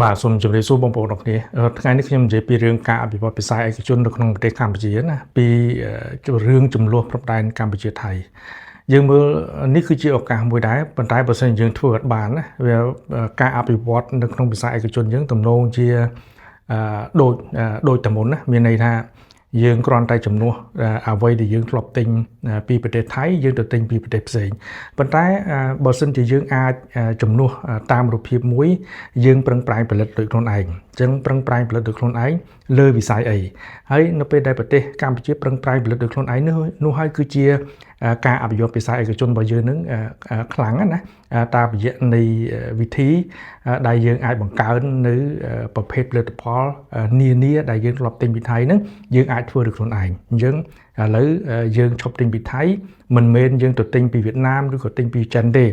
បាទសូមជម្រាបសួរបងប្អូនអរគុណថ្ងៃនេះខ្ញុំនិយាយពីរឿងការអភិវឌ្ឍវិស័យឯកជននៅក្នុងប្រទេសកម្ពុជាណាពីរឿងចំនួនព្រំដែនកម្ពុជាថៃយើងមើលនេះគឺជាឱកាសមួយដែរប៉ុន្តែបើសិនយើងធ្វើអត់បានណាវាការអភិវឌ្ឍនៅក្នុងវិស័យឯកជនយើងទំនងជាដូចតែមុនណាមានន័យថាយើងគ្រាន់តែជំនួសអ្វីដែលយើងធ្លាប់ទិញពីប្រទេសថៃយើងទៅទិញពីប្រទេសផ្សេងប៉ុន្តែបើសិនជាយើងអាចជំនួសតាមរូបភាពមួយយើងប្រឹងប្រែងផលិតដោយខ្លួនឯងអញ្ចឹងប្រឹងប្រែងផលិតដោយខ្លួនឯងលើវិស័យអីហើយនៅពេលដែលប្រទេសកម្ពុជាប្រឹងប្រែងផលិតដោយខ្លួនឯងនោះហើយគឺជាការអភិវឌ្ឍវិស័យឯកជនរបស់យើងនឹងខ្លាំងណាតាមរយៈនៃវិធីដែលយើងអាចបង្កើននៅប្រភេទផលិតផលនានាដែលយើងធ្លាប់ទិញពីថៃហ្នឹងយើងអាចធ្វើដោយខ្លួនឯងអញ្ចឹងឥឡូវយើងឈប់ទិញពីថៃមិនមែនយើងទៅទិញពីវៀតណាមឬក៏ទិញពីចិនទេ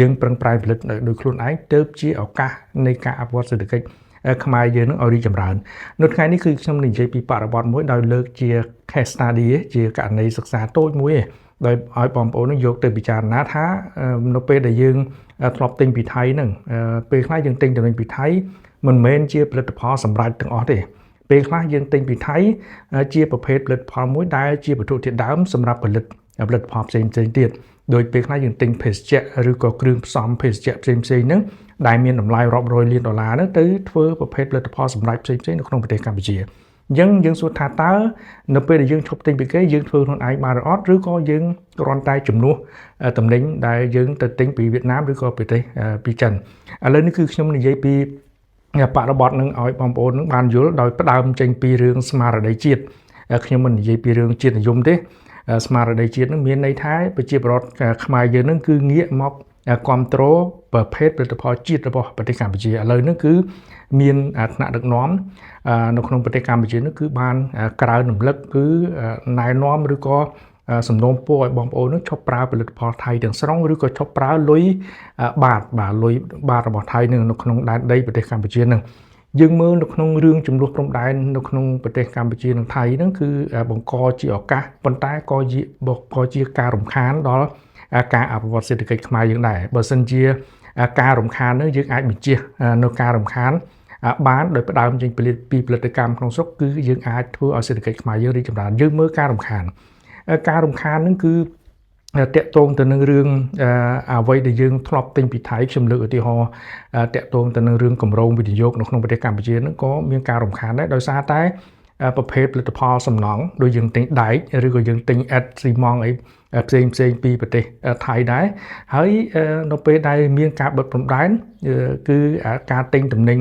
យើងប្រឹងប្រែងផលិតដោយខ្លួនឯងទើបជាឱកាសនៃការអភិវឌ្ឍសេដ្ឋកិច្ចខ្មែរយើងនឹងឲ្យរីកចម្រើននៅថ្ងៃនេះគឺខ្ញុំនិយាយពីបរិបទមួយដោយលើកជា case study ជាករណីសិក្សាតូចមួយដោយឲ្យបងប្អូននឹងយកទៅពិចារណាថានៅពេលដែលយើងធ្លាប់ទិញពីថៃហ្នឹងពេលខ្លះយើងទិញទំនិញពីថៃមិនមែនជាផលិតផលសម្រាប់ទាំងអស់ទេពេលខ្លះយើងទិញពីថៃជាប្រភេទផលិតផលមួយដែលជាវត្ថុធាតុដើមសម្រាប់ផលិតផលផ្សេងទៀតដោយពេលខ្លះយើងទិញភេសជ្ជៈឬក៏គ្រឿងផ្សំភេសជ្ជៈផ្សេងហ្នឹងដែលមានតម្លៃរាប់រយលានដុល្លារហ្នឹងទៅធ្វើប្រភេទផលិតផលសម្រាប់ផ្សេងនៅក្នុងប្រទេសកម្ពុជាអញ្ចឹងយើងសួរថាតើនៅពេលដែលយើងឈប់ទិញពីគេយើងធ្វើខ្លួនឯងបានឬអត់ឬក៏យើងគ្រាន់តែជំនួសតំណែងដែលយើងទៅទិញពីវៀតណាមឬក៏ប្រទេសពីចិនឥឡូវនេះគឺខ្ញុំនិយាយពីបរិបទនឹងឲ្យបងប្អូននឹងបានយល់ដោយផ្ដើមចេញពីរឿងស្មារតីជាតិខ្ញុំមិននិយាយពីរឿងជាតិនិយមទេស្មារតីជាតិនឹងមានន័យថាប្រជាពលរដ្ឋខ្មែរយើងនឹងគឺងាកមកគ្រប់គ្រងប្រភេទផលិតផលជាតិរបស់ប្រទេសកម្ពុជាឥឡូវនេះគឺមានថ្នាក់ដឹកនាំនៅក្នុងប្រទេសកម្ពុជានេះគឺបានក្រៅរំលឹកគឺណែនាំឬក៏សំណូមពរឲ្យបងប្អូននឹងឈប់ប្រើផលិតផលថៃទាំងស្រុងឬក៏ឈប់ប្រើលុយលុយបាតរបស់ថៃនៅក្នុងដែនដីប្រទេសកម្ពុជានឹងយើងមើលនៅក្នុងរឿងចំនួនព្រំដែននៅក្នុងប្រទេសកម្ពុជានិងថៃហ្នឹងគឺបង្កជាឱកាសប៉ុន្តែក៏ជាការរំខានដល់ការអភិវឌ្ឍសេដ្ឋកិច្ចខ្មែរយើងដែរបើសិនជាការរំខាននោះយើងអាចបញ្ជានៅការរំខានបានដោយផ្ដើមចេញពីផលិតកម្មក្នុងស្រុកគឺយើងអាចធ្វើឲ្យសេដ្ឋកិច្ចខ្មែរយើងរីកចម្រើនយើងមើលការរំខានហ្នឹងគឺតាក់ទងទៅនឹងរឿងអ្វីដែលយើងធ្លាប់ទិញពីថៃខ្ញុំលើកឧទាហរណ៍តាក់ទងទៅនឹងរឿងគម្រោងវិនិយោគនៅក្នុងប្រទេសកម្ពុជាហ្នឹងក៏មានការរំខានដែរដោយសារតែប្រភេទផលិតផលសំណង់ដូចយើងទិញដែកឬក៏យើងទិញអិតស៊ីម៉ងអីផ្សេងពីប្រទេសថៃដែរហើយនៅពេលដែលមានការបិទព្រំដែនគឺការទិញទំនិញ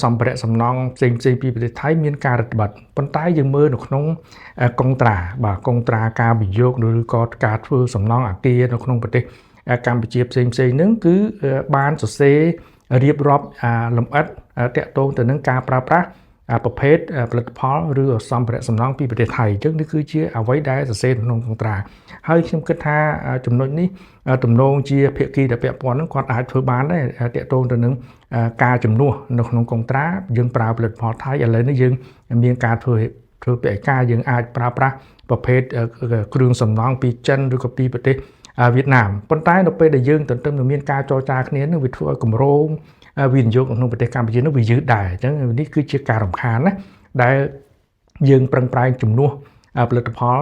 សម្ភារៈសំណង់ផ្សេងពីប្រទេសថៃមានការរឹតបន្តឹងប៉ុន្តែយើងមើលនៅក្នុងកុងត្រាការវិនិយោគឬក៏ការធ្វើសំណង់អគារនៅក្នុងប្រទេសកម្ពុជាផ្សេងហ្នឹងគឺបានសរសេររៀបរាប់លម្អិតតាក់ទងទៅនឹងការប្រើប្រាស់ប្រភេទផលិតផលឬសម្ភារៈសំណង់ពីប្រទេសថៃអញ្ចឹងនេះគឺជាអ្វីដែលសរសេរក្នុងកុងត្រាហើយខ្ញុំគិតថាចំណុចនេះទំនងជាភាគីដែលពាក់ព័ន្ធនឹងគាត់អាចធ្វើបានដែរតាក់ទងទៅនឹងការជំនួសនៅក្នុងកុងត្រាយើងប្រើផលិតផលថៃឥឡូវនេះយើងមានការធ្វើពាក្យការយើងអាចប្រើប្រាស់ប្រភេទគ្រឿងសំណង់ពីចិនឬក៏ពីប្រទេសវៀតណាមប៉ុន្តែនៅពេលដែលយើងទន្ទឹមនឹងមានការចរចាគ្នានឹងវាធ្វើឲ្យគម្រោងវិនិយោគក្នុងប្រទេសកម្ពុជានោះវាយឺតដែរអញ្ចឹងនេះគឺជាការរំខានណាដែលយើងប្រឹងប្រែងជំនួសផលិតផល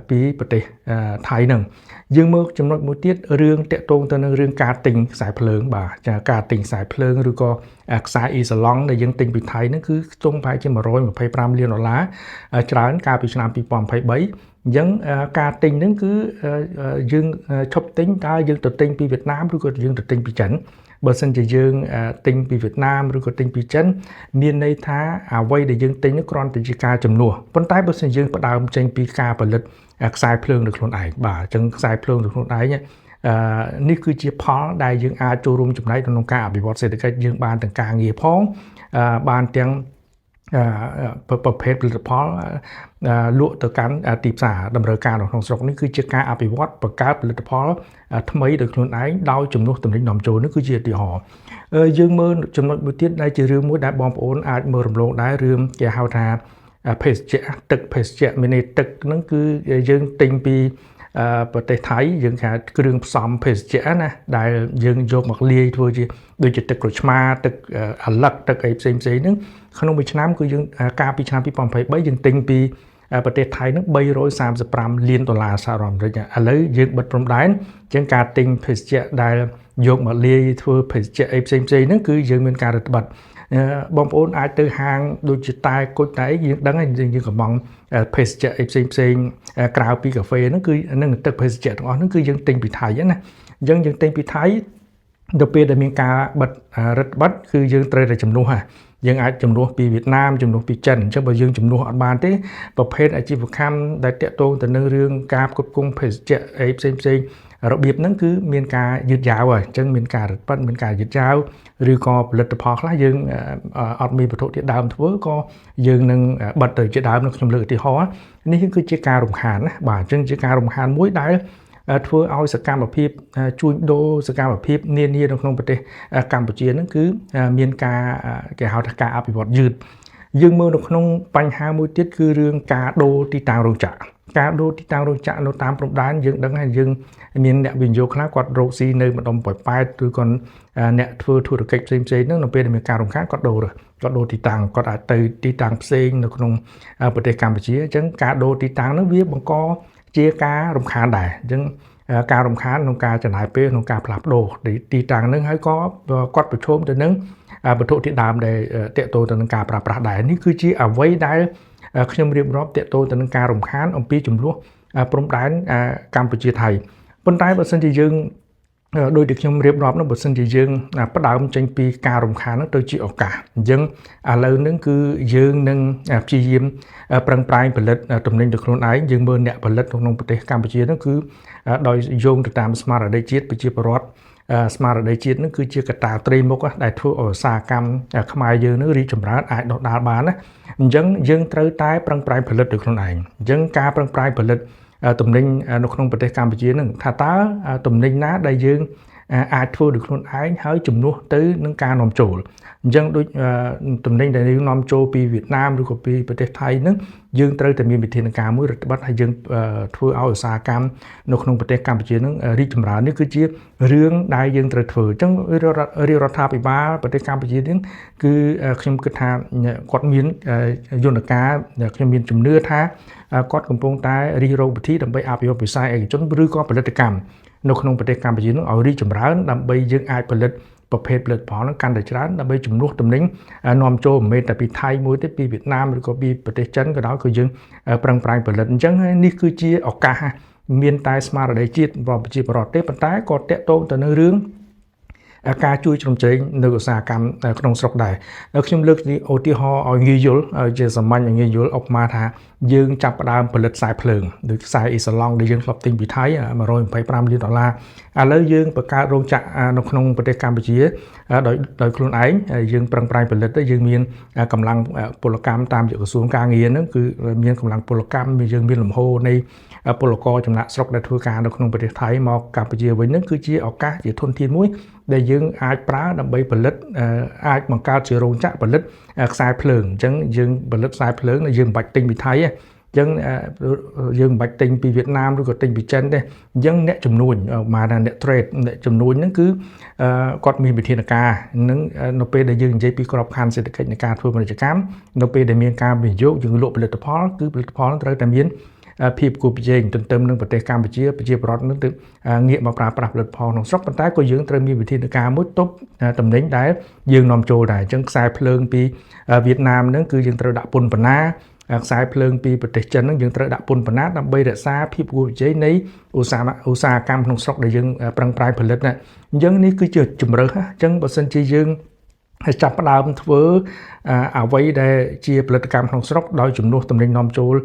ពីប្រទេសថៃហ្នឹងយើងមើលចំណុចមួយទៀតរឿងតាក់ទងទៅនឹងរឿងការទិញខ្សែភ្លើងការទិញខ្សែភ្លើងឬក៏ខ្សែអ៊ីសាឡុងដែលយើងទិញពីថៃហ្នឹងគឺខ្ទង់ប្រហែលជា125លានដុល្លារច្រើនកាលពីឆ្នាំ2023អញ្ចឹងការទិញហ្នឹងគឺយើងឈប់ទិញតើយើងទៅទិញពីវៀតណាមឬក៏យើងទៅទិញពីចិនបើសិនជាយើងទិញពីវៀតណាមឬក៏ទិញពីចិនមានន័យថាអ្វីដែលយើងទិញនោះគ្រាន់តែជាការជំនួសប៉ុន្តែបើសិនយើងផ្ដើមចេញពីការផលិតខ្សែភ្លើងដោយខ្លួនឯងបាទអញ្ចឹងខ្សែភ្លើងដោយខ្លួនឯងនេះគឺជាផលដែលយើងអាចចូលរួមចំណែកក្នុងការអភិវឌ្ឍសេដ្ឋកិច្ចយើងបានទាំងការងារផងបានទាំងប្រភេទផលិតផលលក់ទៅកាន់ទីផ្សារតម្រូវការនៅក្នុងស្រុកនេះគឺជាការអភិវឌ្ឍបង្កើតផលិតផលថ្មីដោយខ្លួនឯងដោយជំនួសទំនិញនាំចូលនេះគឺជាឧទាហរណ៍យើងមើលចំណុចមួយទៀតដែលជារឿងមួយដែលបងប្អូនអាចមើលរំលងដែររឿងគេហៅថាភេសជ្ជៈទឹកភេសជ្ជៈមានន័យទឹកហ្នឹងគឺយើងទិញពី ប្រទេសថៃយើងគេគ្រឿងផ្សំភេសជ្ជៈណាដែលយើងយកមកលាយធ្វើជាដូចជាទឹកក្រូចឆ្មាទឹកអាឡឹកទឹកអីផ្សេងៗហ្នឹងក្នុងមួយឆ្នាំគឺយើងកាលពីឆ្នាំ2023យើងទិញពីប្រទេសថៃហ្នឹង$335 លានសហរដ្ឋអាមេរិកឥឡូវយើងបិទព្រំដែនអញ្ចឹងការទិញភេសជ្ជៈដែលយកមកលាយធ្វើភេសជ្ជៈអីផ្សេងៗហ្នឹងគឺយើងមានការរឹតបន្តឹងបងប្អូនអាចទៅហាងដូចជាតែគុជតែយើងដឹងហើយយើងកំងភេសជ្ជៈអីផ្សេងក្រៅពីកាហ្វេហ្នឹងគឺនឹងទឹកភេសជ្ជៈទាំងអស់ហ្នឹងគឺយើងទិញពីថៃណាអញ្ចឹងយើងទិញពីថៃដល់ពេលដែលមានការបិទរដ្ឋបတ်គឺយើងត្រូវតែជំនួសយើងអាចជំនួសពីវៀតណាមជំនួសពីចិនអញ្ចឹងបើយើងជំនួសអត់បានទេប្រភេទអាជីវកម្មដែលតាក់ទងទៅនឹងរឿងការផ្គត់ផ្គង់ភេសជ្ជៈអីផ្សេងរបៀបហ្នឹងគឺមានការយឺតយ៉ាវហើយអញ្ចឹងមានការរឹតបន្តឹងមានការយឺតយ៉ាវឬក៏ផលិតផលខ្លះយើងអត់មានវត្ថុធាតុដើមធ្វើក៏យើងនឹងបិទទៅជាដើមនៅខ្ញុំលើកឧទាហរណ៍នេះគឺជាការរំខានណាបាទអញ្ចឹងជាការរំខានមួយដែលធ្វើឲ្យសកម្មភាពជួញដូរសកម្មភាពនានានៅក្នុងប្រទេសកម្ពុជាហ្នឹងគឺមានការគេហៅថាការអភិវឌ្ឍយឺតយើងមើលនៅក្នុងបញ្ហាមួយទៀតគឺរឿងការដូរទីតាំងរោងចក្រការដូរទីតាំងរោងចក្រនៅតាមព្រំដែនយើងដឹងហើយយើងមានអ្នកវិនិយោគខ្លះគាត់រកស៊ីនៅម្ដុំប៉ោយប៉ែតឬក៏អ្នកធ្វើធុរកិច្ចផ្សេងៗហ្នឹងនៅពេលដែលមានការរំខានគាត់ដូរទីតាំងគាត់អាចទៅទីតាំងផ្សេងនៅក្នុងប្រទេសកម្ពុជាអញ្ចឹងការដូរទីតាំងហ្នឹងវាបង្កជាការរំខានដែរអញ្ចឹងការរំខានក្នុងការចំណាយពេលក្នុងការផ្លាស់ប្ដូរទីតាំងហ្នឹងហើយក៏គាត់ប្រឈមទៅនឹងវត្ថុធាតុដើមដែលតាក់ទងទៅនឹងការប្រើប្រាស់ដែរនេះគឺជាអ្វីដែលខ្ញុំរៀបរាប់តាក់ទងទៅនឹងការរំខានអំពីចំនួនព្រំដែនកម្ពុជាថៃប៉ុន្តែបើសិនជាយើងដោយដែលខ្ញុំរៀបរាប់នោះបើសិនជាយើងផ្ដើមចេញពីការរំខាននោះទៅជាឱកាសអញ្ចឹងឥឡូវហ្នឹងគឺយើងនឹងព្យាយាមប្រឹងប្រែងផលិតទំនិញទៅខ្លួនឯងយើងមើលអ្នកផលិតក្នុងប្រទេសកម្ពុជានោះគឺដោយយោងទៅតាមស្មារតីជាតិប្រជាពលរដ្ឋស្មារតីជាតិនឹងគឺជាកត្តាត្រីមុខដែលធ្វើឲ្យឧស្សាហកម្មខ្មែរយើងនឹងរីកចម្រើនអាចដុះដាលបានណាអញ្ចឹងយើងត្រូវតែប្រឹងប្រែងផលិតដោយខ្លួនឯងអញ្ចឹងការប្រឹងប្រែងផលិតទំនិញនៅក្នុងប្រទេសកម្ពុជានឹងថាតើទំនិញណាដែលយើងអាចធ្វើដោយខ្លួនឯងហើយជំនួសទៅនឹងការនាំចូលអញ្ចឹងដូចទំនិញដែលយើងនាំចូលពីវៀតណាមឬក៏ពីប្រទេសថៃហ្នឹងយើងត្រូវតែមានវិធានការមួយរដ្ឋបတ်ហើយយើងធ្វើឲ្យឧស្សាហកម្មនៅក្នុងប្រទេសកម្ពុជាហ្នឹងរីកចម្រើននេះគឺជារឿងដែលយើងត្រូវធ្វើអញ្ចឹងរាជរដ្ឋាភិបាលប្រទេសកម្ពុជានេះគឺខ្ញុំគិតថាគាត់មានយន្តការខ្ញុំមានជំនឿថាគាត់កំពុងតែរិះរោវិធីដើម្បីអភិវឌ្ឍវិស័យឯកជនឬក៏ផលិតកម្មនៅក្នុងប្រទេសកម្ពុជានោះឲ្យរីកចម្រើនដើម្បីយើងអាចផលិតប្រភេទផលិតផលហ្នឹងកាន់តែច្រើនដើម្បីជំនួសទំនិញនាំចូលមិនមែនតែពីថៃមួយទេពីវៀតណាមឬក៏ពីប្រទេសចិនក៏ដោយក៏យើងប្រឹងប្រែងផលិតអញ្ចឹងនេះគឺជាឱកាសមានតែស្មារតីជាតិរបស់ប្រជាពលរដ្ឋទេប៉ុន្តែក៏តាក់ទងទៅនឹងរឿងការជួយជ្រោមជ្រែងនៅឧស្សាហកម្មក្នុងស្រុកដែរខ្ញុំលើកឧទាហរណ៍ឲ្យងាយយល់ជាសាមញ្ញងាយយល់ឧបមាថាយើងចាប់ផ្ដើមផលិតខ្សែភ្លើងដូចខ្សែអ៊ីសាឡង់ដែលយើងធ្លាប់ទិញពីថៃ$125 លានឥឡូវយើងបង្កើតរោងចក្រនៅក្នុងប្រទេសកម្ពុជាដោយខ្លួនឯងយើងប្រឹងប្រែងផលិតទៅយើងមានកម្លាំងពលកម្មតាមក្រសួងការងារហ្នឹងគឺមានកម្លាំងពលកម្មយើងមានលំហូរនៃពលករចំណាក់ស្រុកដែលធ្វើការនៅក្នុងប្រទេសថៃមកកម្ពុជាវិញហ្នឹងគឺជាឱកាសជាធនធានមួយដែលយើងអាចប្រើដើម្បីផលិតអាចបង្កើតជារោងចក្រផលិតខ្សែភ្លើងអញ្ចឹងយើងផលិតខ្សែភ្លើងយើងមិនបាច់ទិញពីថៃទេអញ្ចឹងយើងមិនបាច់ទិញពីវៀតណាមឬក៏ទិញពីចិនទេអញ្ចឹងអ្នកជំនួញមកថាអ្នក trade អ្នកជំនួញហ្នឹងគឺគាត់មានវិធានការនឹងនៅពេលដែលយើងនិយាយពីក្របខ័ណ្ឌសេដ្ឋកិច្ចនៃការធ្វើពាណិជ្ជកម្មនៅពេលដែលមានការវិនិយោគយើងលក់ផលិតផលគឺផលិតផលត្រូវតែមានភាពគួរប្រជែងទន្ទឹមនឹងប្រទេសកម្ពុជាប្រជាពលរដ្ឋនឹងទៅងាកមកប្រើប្រាស់ផលិតផលក្នុងស្រុកប៉ុន្តែក៏យើងត្រូវមានវិធានការមួយទប់តំណែងដែលយើងនាំចូលដែរអញ្ចឹងខ្សែភ្លើងពីវៀតណាមហ្នឹងគឺយើងត្រូវដាក់ពន្ធបណ្ណាខ្សែភ្លើងពីប្រទេសចិនហ្នឹងយើងត្រូវដាក់ពន្ធបណ្ណាដើម្បីរក្សាភាពគួរប្រជែងនៃឧស្សាហកម្មក្នុងស្រុកដែលយើងប្រឹងប្រែងផលិតណាអញ្ចឹងនេះគឺជាជំរើសអញ្ចឹងបើសិនជាយើងចាប់ផ្ដើមធ្វើអ្វីដែលជាផលិតកម្មក្នុងស្រុកដោយជំនួសទំនិញនាំចូល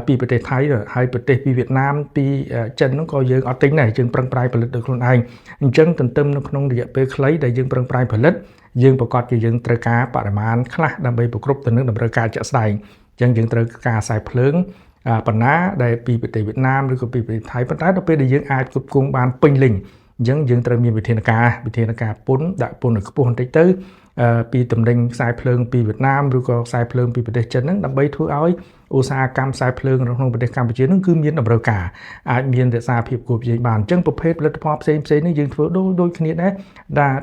ពីប្រទេសថៃហើយប្រទេសពីវៀតណាមពីចិនហ្នឹងក៏យើងអត់ទិញដែរយើងប្រឹងប្រែងផលិតដោយខ្លួនឯងអញ្ចឹងទន្ទឹមនៅក្នុងរយៈពេលខ្លីដែលយើងប្រឹងប្រែងផលិតយើងប្រកាសជាយើងត្រូវការបរិមាណខ្លះដើម្បីប្រគ្រប់ទៅនឹងតម្រូវការជាក់ស្ដែងអញ្ចឹងយើងត្រូវការខ្សែភ្លើងបណ្ណាដែលពីប្រទេសវៀតណាមឬក៏ពីប្រទេសថៃប៉ុន្តែដល់ពេលដែលយើងអាចគ្រប់គ្រងបានពេញលេញអញ្ចឹងយើងត្រូវមានវិធានការពន្ធដាក់ពន្ធឲ្យខ្ពស់បន្តិចទៅពីតំណែងខ្សែភ្លើងពីវៀតណាមឬក៏ខ្សែភ្លើងពីប្រទេសចិនហ្នឹងដើម្បីធ្វើឲ្យឧ ឧស្សាហកម្មខ្សែភ្លើងក្នុងប្រទេសកម្ពុជានឹងគឺមានតម្រូវការអាចមានរក្សាភាពគួរជាងបានអញ្ចឹងប្រភេទផលិតផលផ្សេងៗនេះយើងធ្វើដូចគ្នាដែរ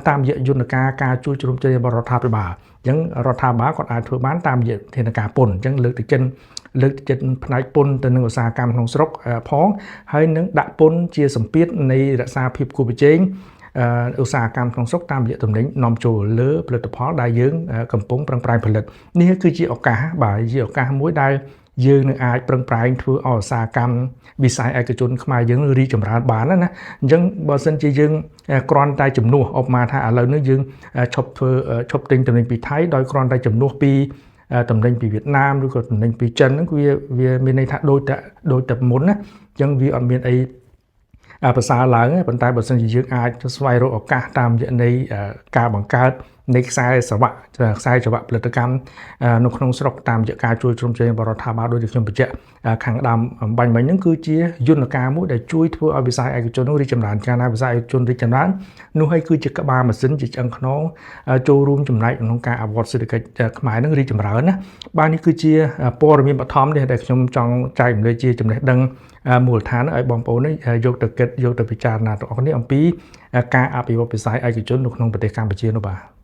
តាមរយៈយន្តការការជួយជ្រោមជ្រែងរបស់រដ្ឋាភិបាលអញ្ចឹងរដ្ឋាភិបាលគាត់អាចធ្វើបានតាមរយៈធានាការពន្ធអញ្ចឹងលើកទឹកចិត្តផ្នែកពន្ធទៅនឹងឧស្សាហកម្មក្នុងស្រុកផងហើយនឹងដាក់ពន្ធជាសម្ពាធនៃរក្សាភាពគួរប្រជែងឧស្សាហកម្មក្នុងស្រុកតាមរយៈទំនិញនាំចូលលើផលិតផលដែលយើងកំពុងប្រឹងប្រែងផលិតនេះគឺជាឱកាសបាទជាឱកាសមួយដែលយើងនឹងអាចប្រឹងប្រែងធ្វើឲ្យឧស្សាហកម្មវិស័យឯកជនខ្មែរយើងរីកចម្រើនបានណាអញ្ចឹងបើសិនជាយើងគ្រាន់តែជំនួសឧបមាថាឥឡូវនេះយើងឈប់ទិញទំនិញពីថៃដោយគ្រាន់តែជំនួសពីតំណែងពីវៀតណាមឬក៏តំណែងពីចិនហ្នឹងវាមានន័យថាដូចតែមុនណាអញ្ចឹងវាអត់មានអីប្រសើរឡើងប៉ុន្តែបើសិនជាយើងអាចស្វែងរកឱកាសតាមរយៈនៃការបង្កើតនៃខ្សែសង្វាក់ផលិតកម្មនៅក្នុងស្រុកតាមរយៈការជួយជ្រោមជ្រែងរបស់រដ្ឋាភិបាលដោយខ្ញុំបញ្ជាក់ខាងដើមបាញ់មិញហ្នឹងគឺជាយន្តការមួយដែលជួយធ្វើឲ្យវិស័យឯកជននោះរីកចម្រើនកាលណាវិស័យឯកជនរីកចម្រើននោះហើយគឺជាក្បាលម៉ាស៊ីនជាឆ្អឹងខ្នងចូលរួមចំណែកក្នុងការអភិវឌ្ឍសេដ្ឋកិច្ចខ្មែរនឹងរីកចម្រើនណាបាទនេះគឺជាព័ត៌មានបឋមនេះដែលខ្ញុំចង់ចែករំលែកជាចំណេះដឹងមូលដ្ឋានឲ្យបងប្អូននេះយកទៅគិតយកទៅពិចារណាទាំងអស់គ្នាអំពីការអភិវឌ្ឍវិស័យឯកជននៅក្នុងប្រទេសកម្ពុជានោះបាទ